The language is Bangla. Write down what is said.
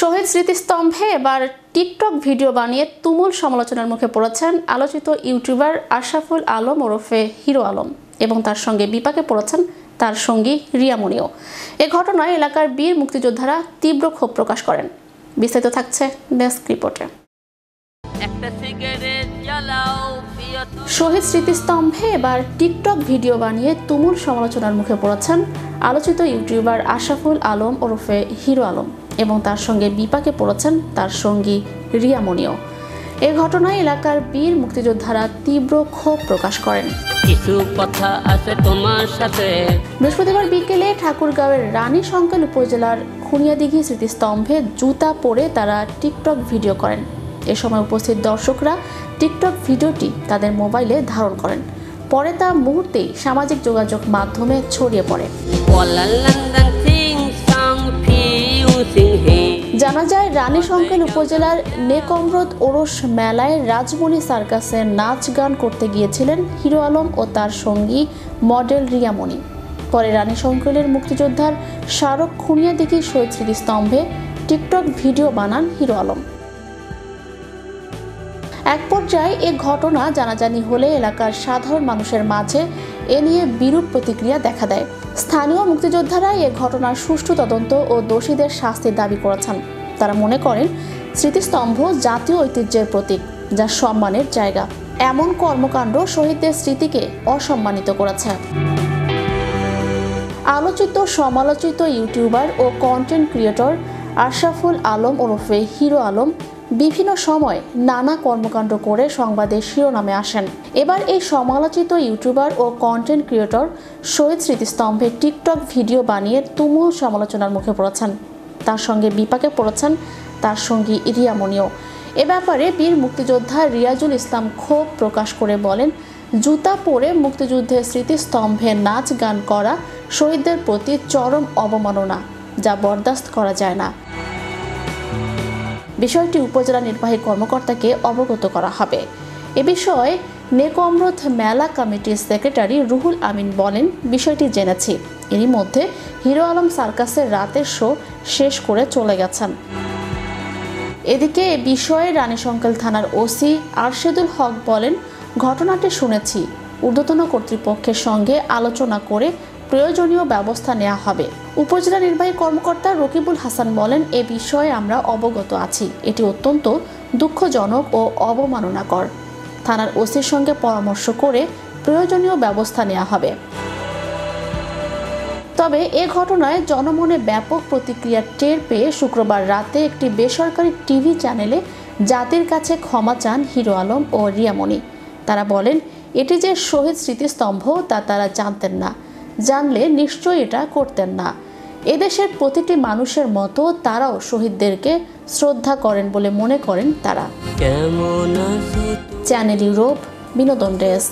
শহীদ স্মৃতিস্তম্ভে এবার টিকটক ভিডিও বানিয়ে তুমুল সমালোচনার মুখে পড়েছেন আলোচিত ইউটিউবার আশরাফুল আলম ওরফে হিরো আলম এবং তার সঙ্গে বিপাকে পড়েছেন তার সঙ্গী রিয়া মনিও। এ ঘটনায় এলাকার বীর মুক্তিযোদ্ধারা তীব্র ক্ষোভ প্রকাশ করেন। বিস্তারিত থাকছে ডেস্ক রিপোর্টে। শহীদ স্মৃতিস্তম্ভে এবার টিকটক ভিডিও বানিয়ে তুমুল সমালোচনার মুখে পড়েছেন আলোচিত ইউটিউবার আশরাফুল আলম ওরফে হিরো আলম এবং তার সঙ্গে বিপাকে পড়েছেন তার সঙ্গী রিয়া মনিও। এ ঘটনায় এলাকার বীর মুক্তিযোদ্ধারা তীব্র ক্ষোভ প্রকাশ করেন। বৃহস্পতিবার বিকেলে ঠাকুরগাঁওয়ের রানী শঙ্কেল উপজেলার খুনিয়াদিঘি স্মৃতিস্তম্ভে জুতা পরে তারা টিকটক ভিডিও করেন। এ সময় উপস্থিত দর্শকরা টিকটক ভিডিওটি তাদের মোবাইলে ধারণ করেন। পরে তা মুহূর্তেই সামাজিক যোগাযোগ মাধ্যমে ছড়িয়ে পড়ে। জানা যায়, রানী শঙ্কেল উপজেলার নেকমরদ ওরস মেলায় রাজমণি সার্কাসে নাচ গান করতে গিয়েছিলেন হিরো আলম ও তার সঙ্গী মডেল রিয়া মনি। পরে রানী শঙ্কেলের মুক্তিযোদ্ধার স্মারক খুনিয়াদিঘি শহীদ স্মৃতিস্তম্ভে টিকটক ভিডিও বানান হিরো আলম। এক পর্যায়ে এ ঘটনা জানাজানি হলে এলাকার সাধারণ মানুষের মাঝে এ নিয়ে বিরূপ প্রতিক্রিয়া দেখা দেয়। স্থানীয় মুক্তিযোদ্ধারা এ ঘটনার সুষ্ঠু তদন্ত ও দোষীদের শাস্তির দাবি করেছেন। তারা মনে করেন, স্মৃতিস্তম্ভ জাতীয় ঐতিহ্যের প্রতীক, যা সম্মানের জায়গা। এমন কর্মকাণ্ড শহীদদের স্মৃতিকে অসম্মানিত করেছে। আলোচিত সমালোচিত ইউটিউবার ও কন্টেন্ট ক্রিয়েটর আশরাফুল আলম ওরফে হিরো আলম বিভিন্ন সময় নানা কর্মকাণ্ড করে সংবাদের শিরোনামে আসেন। এবার এই সমালোচিত ইউটিউবার ও কন্টেন্ট ক্রিয়েটর শহীদ স্মৃতিস্তম্ভে টিকটক ভিডিও বানিয়ে তুমুল সমালোচনার মুখে পড়েছেন। তার সঙ্গে বিপাকে পড়েছেন তার সঙ্গী রিয়া মনিও। এ ব্যাপারে বীর মুক্তিযোদ্ধা রিয়াজুল ইসলাম ক্ষোভ প্রকাশ করে বলেন, জুতা পরে মুক্তিযুদ্ধের স্মৃতিস্তম্ভে নাচ গান করা শহীদদের প্রতি চরম অবমাননা, যা বরদাস্ত করা যায় না। বিষয়টি উপজেলা নির্বাহী কর্মকর্তাকে অবগত করা হবে। এ বিষয়ে নেকমরদ মেলা কমিটির সেক্রেটারি রুহুল আমিন বলেন, বিষয়টি জেনেছি। এরই মধ্যে হিরো আলম সার্কাসের রাতের শো শেষ করে চলে গেছেন। এদিকে এ বিষয়ে রানী শঙ্কেল থানার ওসি আরশেদুল হক বলেন, ঘটনাটি শুনেছি, ঊর্ধ্বতন কর্তৃপক্ষের সঙ্গে আলোচনা করে প্রয়োজনীয় ব্যবস্থা নেওয়া হবে। উপজেলা নির্বাহী কর্মকর্তা রকিবুল হাসান বলেন, এ বিষয়ে আমরা অবগত আছি। এটি অত্যন্ত দুঃখজনক ও অবমাননাকর। থানার ওসির সঙ্গে পরামর্শ করে প্রয়োজনীয় ব্যবস্থা নেওয়া হবে। তবে এ ঘটনায় জনমনে ব্যাপক প্রতিক্রিয়া টের পেয়ে শুক্রবার রাতে একটি বেসরকারি টিভি চ্যানেলে জাতির কাছে ক্ষমা চান হিরো আলম ও রিয়া মনি। তারা বলেন, এটি যে শহীদ স্মৃতিস্তম্ভ তা তারা জানতেন না, জানলে নিশ্চয়ই এটা করতেন না। এদেশের প্রতিটি মানুষের মতো তারাও শহীদদেরকে শ্রদ্ধা করেন বলে মনে করেন তারা। চ্যানেল ইউরোপ, বিনোদন ডেস্ক।